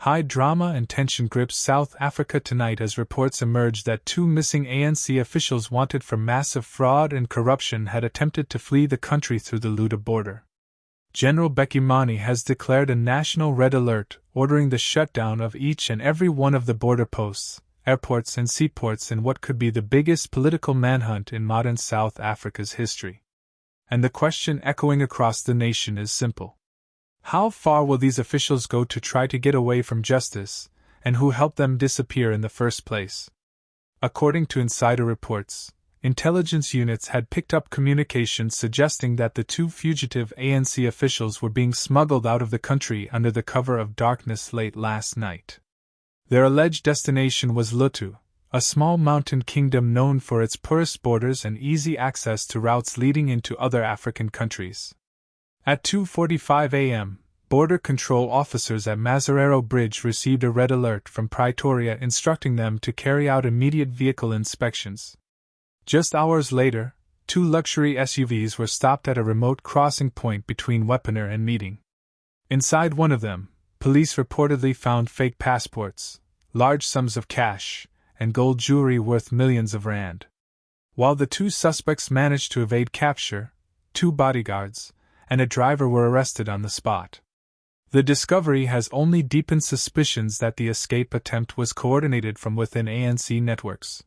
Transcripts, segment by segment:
High drama and tension grips South Africa tonight as reports emerge that two missing ANC officials wanted for massive fraud and corruption had attempted to flee the country through the Luda border. General Mani has declared a national red alert, ordering the shutdown of each and every one of the border posts, airports and seaports in what could be the biggest political manhunt in modern South Africa's history. And the question echoing across the nation is simple. How far will these officials go to try to get away from justice, and who helped them disappear in the first place? According to insider reports, intelligence units had picked up communications suggesting that the two fugitive ANC officials were being smuggled out of the country under the cover of darkness late last night. Their alleged destination was Lutu, a small mountain kingdom known for its porous borders and easy access to routes leading into other African countries. At 2:45 a.m., border control officers at Mazarero Bridge received a red alert from Pretoria instructing them to carry out immediate vehicle inspections. Just hours later, two luxury SUVs were stopped at a remote crossing point between Wepener and Meeting. Inside one of them, police reportedly found fake passports, large sums of cash, and gold jewelry worth millions of rand. While the two suspects managed to evade capture, two bodyguards and a driver were arrested on the spot. The discovery has only deepened suspicions that the escape attempt was coordinated from within ANC networks.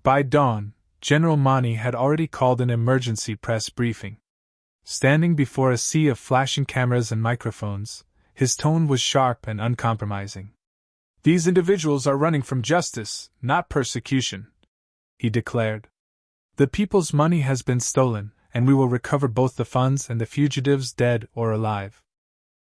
By dawn, General Mani had already called an emergency press briefing. Standing before a sea of flashing cameras and microphones, his tone was sharp and uncompromising. "These individuals are running from justice, not persecution," he declared. "The people's money has been stolen, and we will recover both the funds and the fugitives dead or alive."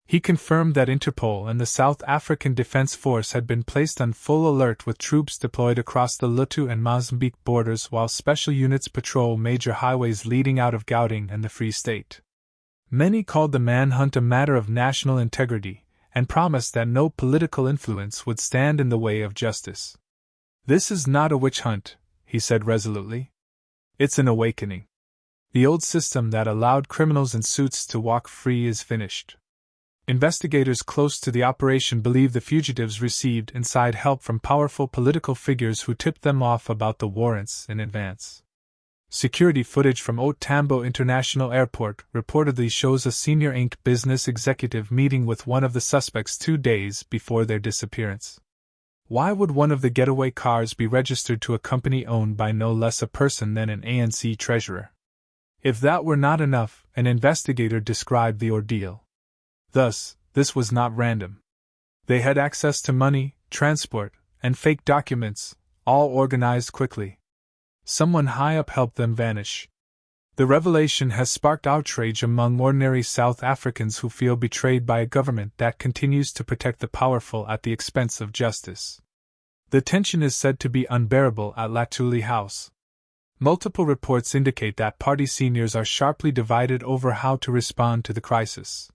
He confirmed that Interpol and the South African Defence Force had been placed on full alert with troops deployed across the Lutu and Mozambique borders while special units patrol major highways leading out of Gauteng and the Free State. Many called the manhunt a matter of national integrity, and promised that no political influence would stand in the way of justice. "This is not a witch hunt," he said resolutely. "It's an awakening. The old system that allowed criminals in suits to walk free is finished." Investigators close to the operation believe the fugitives received inside help from powerful political figures who tipped them off about the warrants in advance. Security footage from O Tambo International Airport reportedly shows a senior Inc. business executive meeting with one of the suspects 2 days before their disappearance. Why would one of the getaway cars be registered to a company owned by no less a person than an ANC treasurer? If that were not enough, an investigator described the ordeal. Thus, this was not random. They had access to money, transport, and fake documents, all organized quickly. Someone high up helped them vanish. The revelation has sparked outrage among ordinary South Africans who feel betrayed by a government that continues to protect the powerful at the expense of justice. The tension is said to be unbearable at Latuli House. Multiple reports indicate that party seniors are sharply divided over how to respond to the crisis.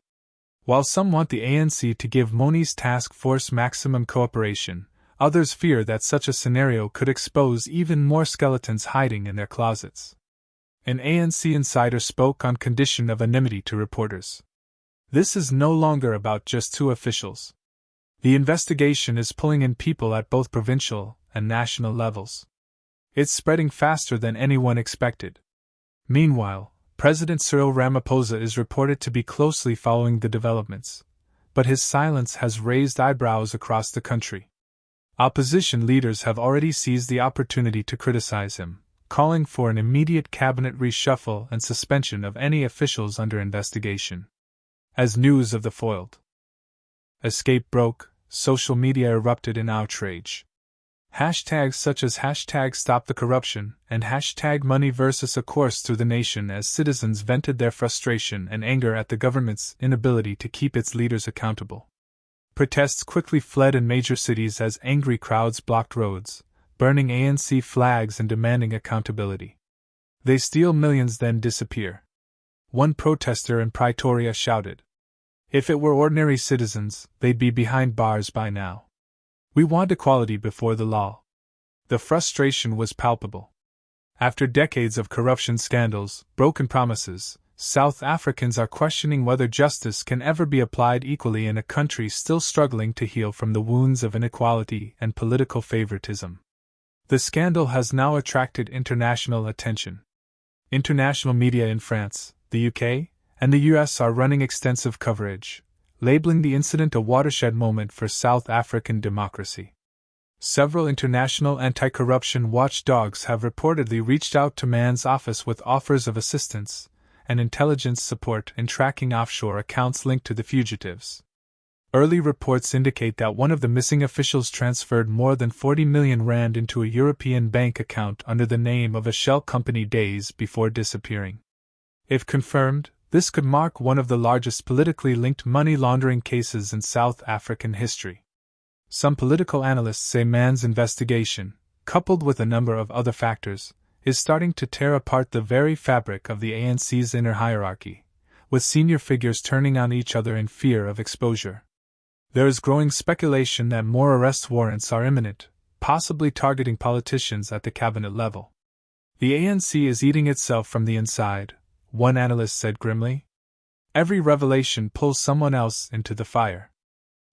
While some want the ANC to give Moni's task force maximum cooperation, others fear that such a scenario could expose even more skeletons hiding in their closets. An ANC insider spoke on condition of anonymity to reporters. "This is no longer about just two officials. The investigation is pulling in people at both provincial and national levels. It's spreading faster than anyone expected." Meanwhile, President Cyril Ramaphosa is reported to be closely following the developments, but his silence has raised eyebrows across the country. Opposition leaders have already seized the opportunity to criticize him, calling for an immediate cabinet reshuffle and suspension of any officials under investigation. As news of the foiled escape broke, social media erupted in outrage. Hashtags such as #StopTheCorruption and #Money versus a course through the nation as citizens vented their frustration and anger at the government's inability to keep its leaders accountable. Protests quickly fled in major cities as angry crowds blocked roads, burning ANC flags and demanding accountability. "They steal millions then disappear," one protester in Pretoria shouted. "If it were ordinary citizens, they'd be behind bars by now. We want equality before the law." The frustration was palpable. After decades of corruption scandals, broken promises, South Africans are questioning whether justice can ever be applied equally in a country still struggling to heal from the wounds of inequality and political favoritism. The scandal has now attracted international attention. International media in France, the UK, and the US are running extensive coverage, labeling the incident a watershed moment for South African democracy. Several international anti-corruption watchdogs have reportedly reached out to Mann's office with offers of assistance and intelligence support in tracking offshore accounts linked to the fugitives. Early reports indicate that one of the missing officials transferred more than 40 million rand into a European bank account under the name of a shell company days before disappearing. If confirmed, this could mark one of the largest politically linked money laundering cases in South African history. Some political analysts say Mann's investigation, coupled with a number of other factors, is starting to tear apart the very fabric of the ANC's inner hierarchy, with senior figures turning on each other in fear of exposure. There is growing speculation that more arrest warrants are imminent, possibly targeting politicians at the cabinet level. The ANC is eating itself from the inside, one analyst said grimly. Every revelation pulls someone else into the fire.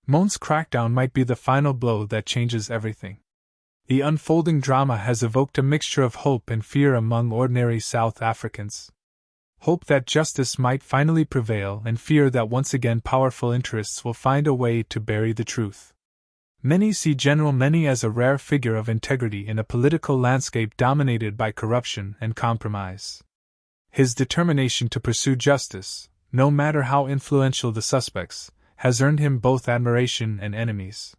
Mann's crackdown might be the final blow that changes everything. The unfolding drama has evoked a mixture of hope and fear among ordinary South Africans. Hope that justice might finally prevail, and fear that once again powerful interests will find a way to bury the truth. Many see General Many as a rare figure of integrity in a political landscape dominated by corruption and compromise. His determination to pursue justice, no matter how influential the suspects, has earned him both admiration and enemies.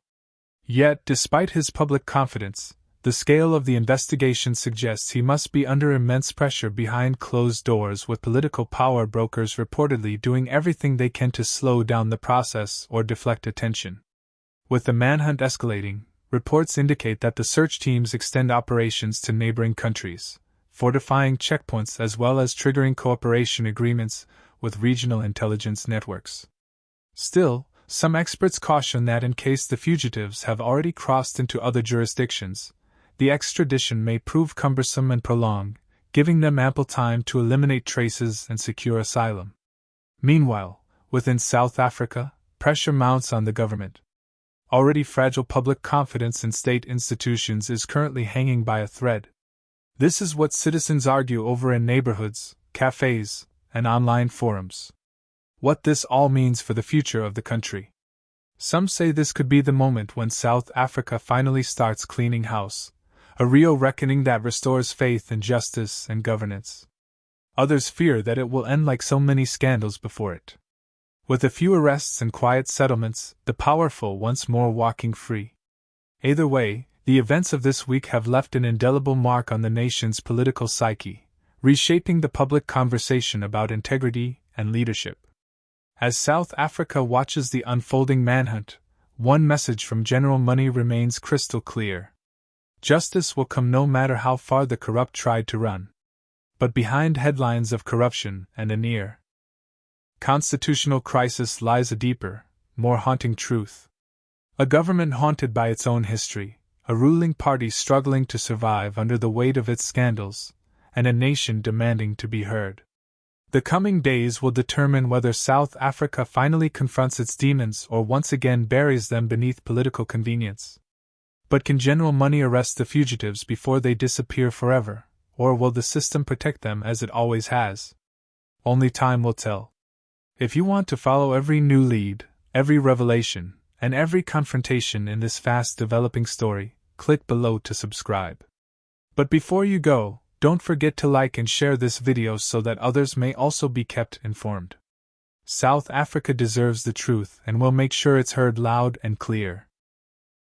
Yet, despite his public confidence, the scale of the investigation suggests he must be under immense pressure behind closed doors, with political power brokers reportedly doing everything they can to slow down the process or deflect attention. With the manhunt escalating, reports indicate that the search teams extend operations to neighboring countries, fortifying checkpoints as well as triggering cooperation agreements with regional intelligence networks. Still, some experts caution that in case the fugitives have already crossed into other jurisdictions, the extradition may prove cumbersome and prolonged, giving them ample time to eliminate traces and secure asylum. Meanwhile, within South Africa, pressure mounts on the government. Already fragile public confidence in state institutions is currently hanging by a thread. This is what citizens argue over in neighborhoods, cafes, and online forums. What this all means for the future of the country. Some say this could be the moment when South Africa finally starts cleaning house, a real reckoning that restores faith in justice and governance. Others fear that it will end like so many scandals before it. With a few arrests and quiet settlements, the powerful once more walking free. Either way, the events of this week have left an indelible mark on the nation's political psyche, reshaping the public conversation about integrity and leadership. As South Africa watches the unfolding manhunt, one message from General Money remains crystal clear. Justice will come no matter how far the corrupt tried to run. But behind headlines of corruption and a near constitutional crisis lies a deeper, more haunting truth. A government haunted by its own history, a ruling party struggling to survive under the weight of its scandals, and a nation demanding to be heard. The coming days will determine whether South Africa finally confronts its demons or once again buries them beneath political convenience. But can General Money arrest the fugitives before they disappear forever, or will the system protect them as it always has? Only time will tell. If you want to follow every new lead, every revelation, and every confrontation in this fast-developing story, click below to subscribe. But before you go, don't forget to like and share this video so that others may also be kept informed. South Africa deserves the truth and will make sure it's heard loud and clear.